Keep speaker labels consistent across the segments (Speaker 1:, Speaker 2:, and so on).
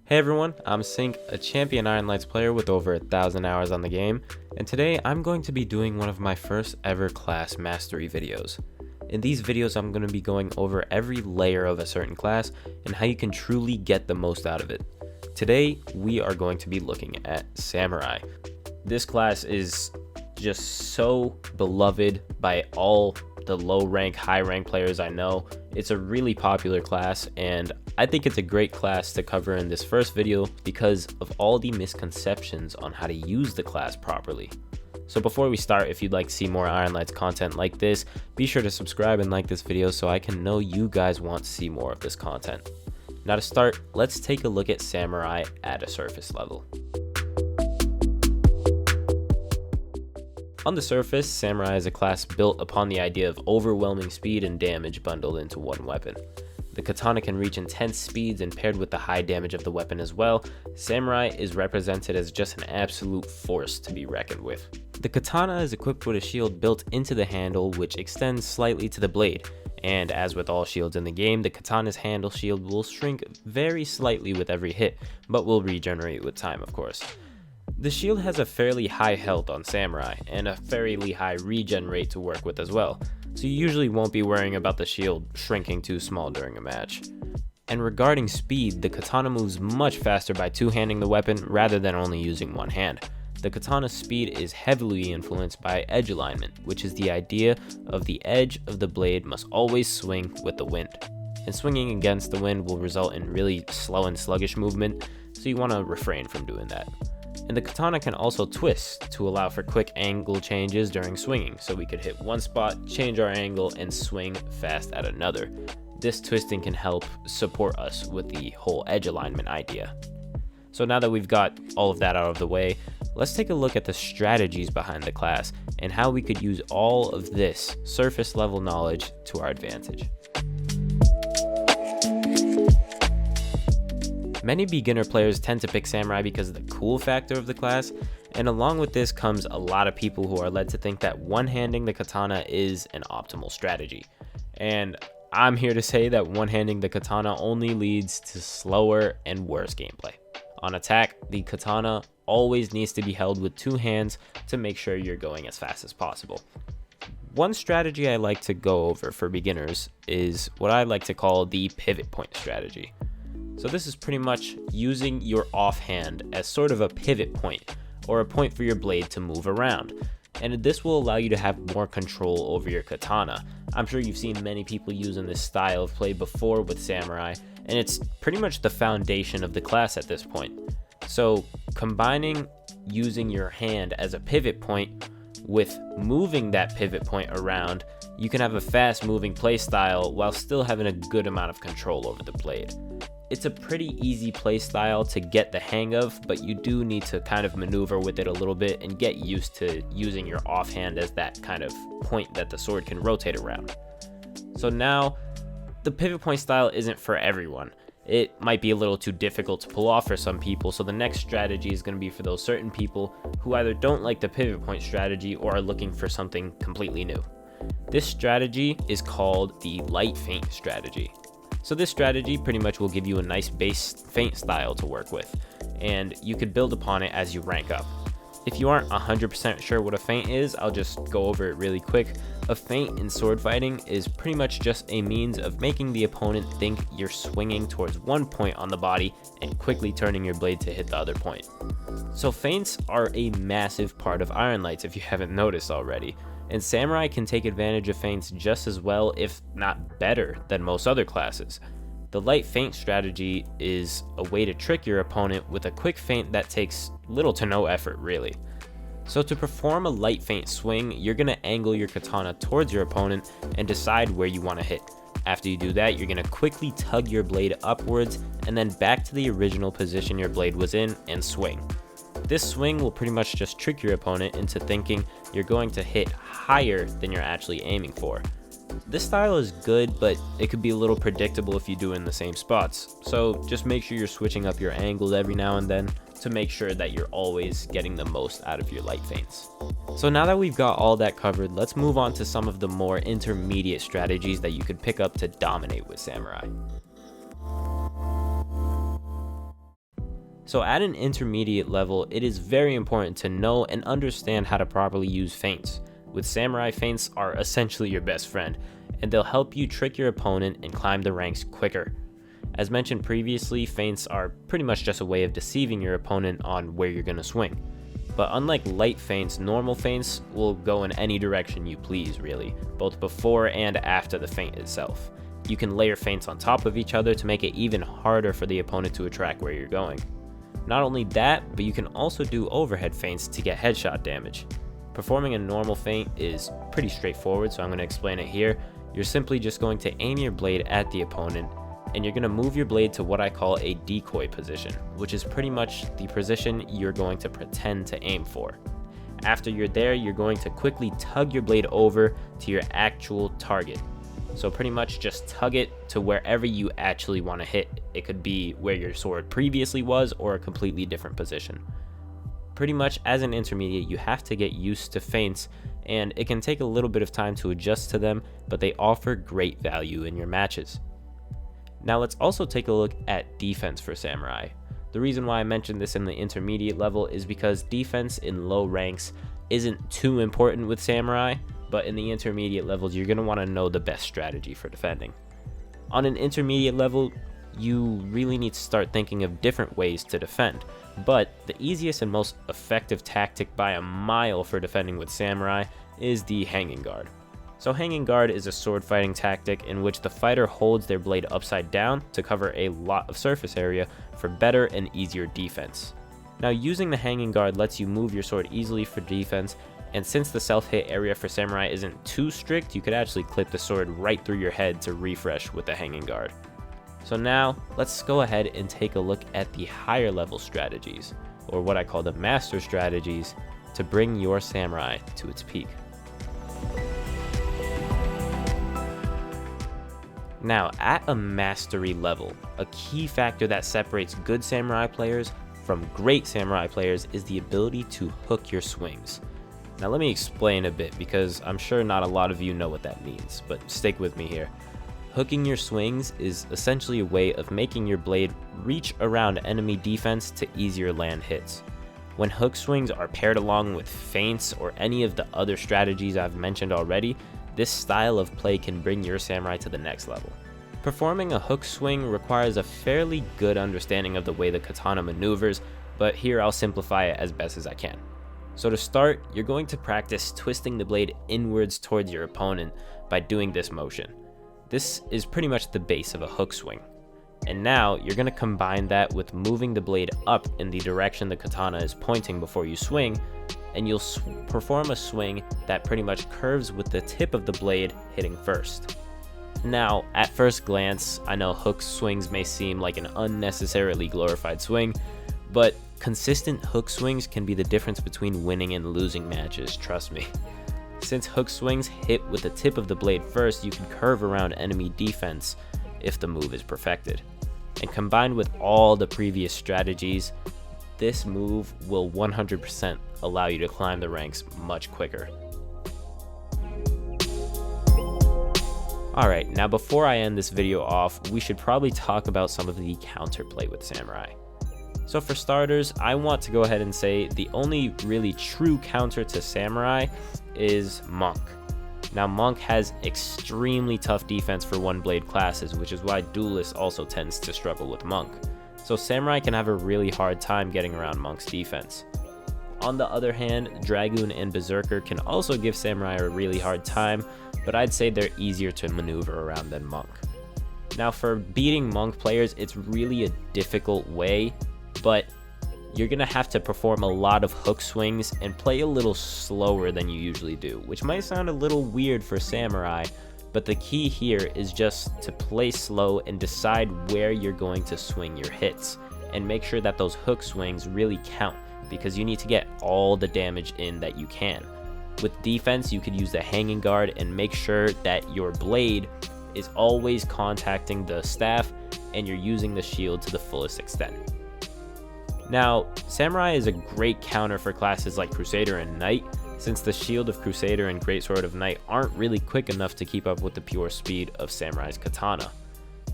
Speaker 1: Hey everyone, I'm Sync, a champion Ironlights player with over 1,000 hours on the game, and today I'm going to be doing one of my first ever class mastery videos. In these videos I'm going to be going over every layer of a certain class and how you can truly get the most out of it. Today we are going to be looking at Samurai. This class is just so beloved by all the low rank, high rank players I know. It's a really popular class, and I think it's a great class to cover in this first video because of all the misconceptions on how to use the class properly. So before we start, if you'd like to see more Ironlights content like this, be sure to subscribe and like this video so I can know you guys want to see more of this content. Now to start, let's take a look at Samurai at a surface level. On the surface, Samurai is a class built upon the idea of overwhelming speed and damage bundled into one weapon. The katana can reach intense speeds, and paired with the high damage of the weapon as well, Samurai is represented as just an absolute force to be reckoned with. The katana is equipped with a shield built into the handle which extends slightly to the blade, and as with all shields in the game, the katana's handle shield will shrink very slightly with every hit, but will regenerate with time of course. The shield has a fairly high health on Samurai, and a fairly high regen rate to work with as well, so you usually won't be worrying about the shield shrinking too small during a match. And regarding speed, the katana moves much faster by two-handing the weapon rather than only using one hand. The katana's speed is heavily influenced by edge alignment, which is the idea of the edge of the blade must always swing with the wind. And swinging against the wind will result in really slow and sluggish movement, so you want to refrain from doing that. And the katana can also twist to allow for quick angle changes during swinging, so we could hit one spot, change our angle, and swing fast at another. This twisting can help support us with the whole edge alignment idea. So now that we've got all of that out of the way, let's take a look at the strategies behind the class and how we could use all of this surface level knowledge to our advantage. Many beginner players tend to pick Samurai because of the cool factor of the class, and along with this comes a lot of people who are led to think that one-handing the katana is an optimal strategy. And I'm here to say that one-handing the katana only leads to slower and worse gameplay. On attack, the katana always needs to be held with two hands to make sure you're going as fast as possible. One strategy I like to go over for beginners is what I like to call the pivot point strategy. So this is pretty much using your offhand as sort of a pivot point, or a point for your blade to move around. And this will allow you to have more control over your katana. I'm sure you've seen many people using this style of play before with Samurai, and it's pretty much the foundation of the class at this point. So combining using your hand as a pivot point with moving that pivot point around, you can have a fast moving play style while still having a good amount of control over the blade. It's a pretty easy play style to get the hang of, but you do need to kind of maneuver with it a little bit and get used to using your offhand as that kind of point that the sword can rotate around. So now, the pivot point style isn't for everyone. It might be a little too difficult to pull off for some people, so the next strategy is going to be for those certain people who either don't like the pivot point strategy or are looking for something completely new. This strategy is called the light feint strategy. So this strategy pretty much will give you a nice base feint style to work with, and you could build upon it as you rank up. If you aren't 100% sure what a feint is, I'll just go over it really quick. A feint in sword fighting is pretty much just a means of making the opponent think you're swinging towards one point on the body and quickly turning your blade to hit the other point. So feints are a massive part of Ironlights if you haven't noticed already. And Samurai can take advantage of feints just as well, if not better, than most other classes. The light feint strategy is a way to trick your opponent with a quick feint that takes little to no effort really. So to perform a light feint swing, you're going to angle your katana towards your opponent and decide where you want to hit. After you do that, you're going to quickly tug your blade upwards and then back to the original position your blade was in and swing. This swing will pretty much just trick your opponent into thinking you're going to hit higher than you're actually aiming for. This style is good, but it could be a little predictable if you do it in the same spots. So just make sure you're switching up your angles every now and then to make sure that you're always getting the most out of your light feints. So now that we've got all that covered, let's move on to some of the more intermediate strategies that you could pick up to dominate with Samurai. So at an intermediate level, it is very important to know and understand how to properly use feints. With samurai, feints are essentially your best friend, and they'll help you trick your opponent and climb the ranks quicker. As mentioned previously, feints are pretty much just a way of deceiving your opponent on where you're going to swing. But unlike light feints, normal feints will go in any direction you please, really, both before and after the feint itself. You can layer feints on top of each other to make it even harder for the opponent to attract where you're going. Not only that, but you can also do overhead feints to get headshot damage. Performing a normal feint is pretty straightforward, so I'm going to explain it here. You're simply just going to aim your blade at the opponent, and you're going to move your blade to what I call a decoy position, which is pretty much the position you're going to pretend to aim for. After you're there, you're going to quickly tug your blade over to your actual target. So pretty much just tug it to wherever you actually want to hit. It could be where your sword previously was or a completely different position. Pretty much as an intermediate, you have to get used to feints, and it can take a little bit of time to adjust to them, but they offer great value in your matches. Now let's also take a look at defense for samurai. The reason why I mentioned this in the intermediate level is because defense in low ranks isn't too important with samurai, but in the intermediate levels you're going to want to know the best strategy for defending. On an intermediate level, you really need to start thinking of different ways to defend, but the easiest and most effective tactic by a mile for defending with samurai is the hanging guard. So hanging guard is a sword fighting tactic in which the fighter holds their blade upside down to cover a lot of surface area for better and easier defense. Now using the hanging guard lets you move your sword easily for defense, and since the self-hit area for samurai isn't too strict, you could actually clip the sword right through your head to refresh with the hanging guard. So now let's go ahead and take a look at the higher level strategies, or what I call the master strategies, to bring your samurai to its peak. Now, at a mastery level, a key factor that separates good samurai players from great samurai players is the ability to hook your swings. Now let me explain a bit, because I'm sure not a lot of you know what that means, but stick with me here. Hooking your swings is essentially a way of making your blade reach around enemy defense to easier land hits. When hook swings are paired along with feints or any of the other strategies I've mentioned already, this style of play can bring your samurai to the next level. Performing a hook swing requires a fairly good understanding of the way the katana maneuvers, but here I'll simplify it as best as I can. So to start, you're going to practice twisting the blade inwards towards your opponent by doing this motion. This is pretty much the base of a hook swing. And now you're going to combine that with moving the blade up in the direction the katana is pointing before you swing, and you'll perform a swing that pretty much curves with the tip of the blade hitting first. Now, at first glance, I know hook swings may seem like an unnecessarily glorified swing, but consistent hook swings can be the difference between winning and losing matches, trust me. Since hook swings hit with the tip of the blade first, you can curve around enemy defense if the move is perfected. And combined with all the previous strategies, this move will 100% allow you to climb the ranks much quicker. Alright, now before I end this video off, we should probably talk about some of the counterplay with samurai. So for starters, I want to go ahead and say the only really true counter to samurai is monk. Now monk has extremely tough defense for one blade classes, which is why duelist also tends to struggle with monk. So samurai can have a really hard time getting around monk's defense. On the other hand, dragoon and berserker can also give samurai a really hard time, but I'd say they're easier to maneuver around than monk. Now for beating monk players, it's really a difficult way, but you're gonna have to perform a lot of hook swings and play a little slower than you usually do, which might sound a little weird for samurai, but the key here is just to play slow and decide where you're going to swing your hits, and make sure that those hook swings really count, because you need to get all the damage in that you can. With defense, you could use the hanging guard and make sure that your blade is always contacting the staff and you're using the shield to the fullest extent. Now, samurai is a great counter for classes like Crusader and Knight, since the shield of Crusader and Greatsword of Knight aren't really quick enough to keep up with the pure speed of samurai's katana.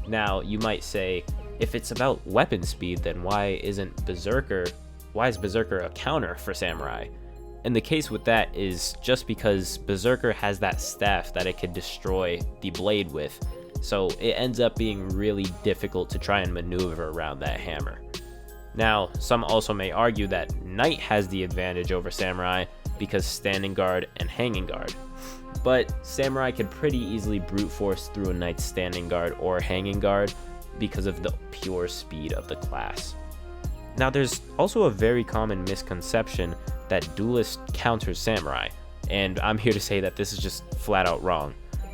Speaker 1: Now, you might say, if it's about weapon speed, then why is Berserker a counter for Samurai? And the case with that is just because Berserker has that staff that it could destroy the blade with, so it ends up being really difficult to try and maneuver around that hammer. Now, some also may argue that Knight has the advantage over Samurai because standing guard and hanging guard, but Samurai could pretty easily brute force through a Knight's standing guard or hanging guard because of the pure speed of the class. Now, there's also a very common misconception that Duelist counters Samurai, and I'm here to say that this is just flat out wrong.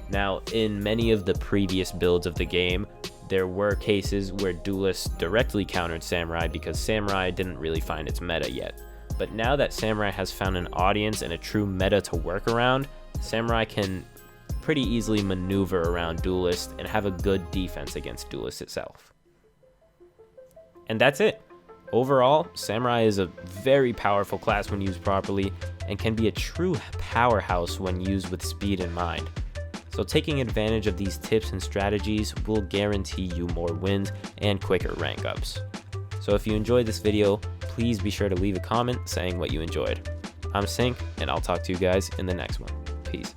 Speaker 1: Now, in many of the previous builds of the game, there were cases where Duelist directly countered Samurai because Samurai didn't really find its meta yet. But now that Samurai has found an audience and a true meta to work around, Samurai can pretty easily maneuver around Duelist and have a good defense against Duelist itself. And that's it. Overall, Samurai is a very powerful class when used properly and can be a true powerhouse when used with speed in mind. So taking advantage of these tips and strategies will guarantee you more wins and quicker rank ups. So if you enjoyed this video, please be sure to leave a comment saying what you enjoyed. I'm Sync, and I'll talk to you guys in the next one. Peace.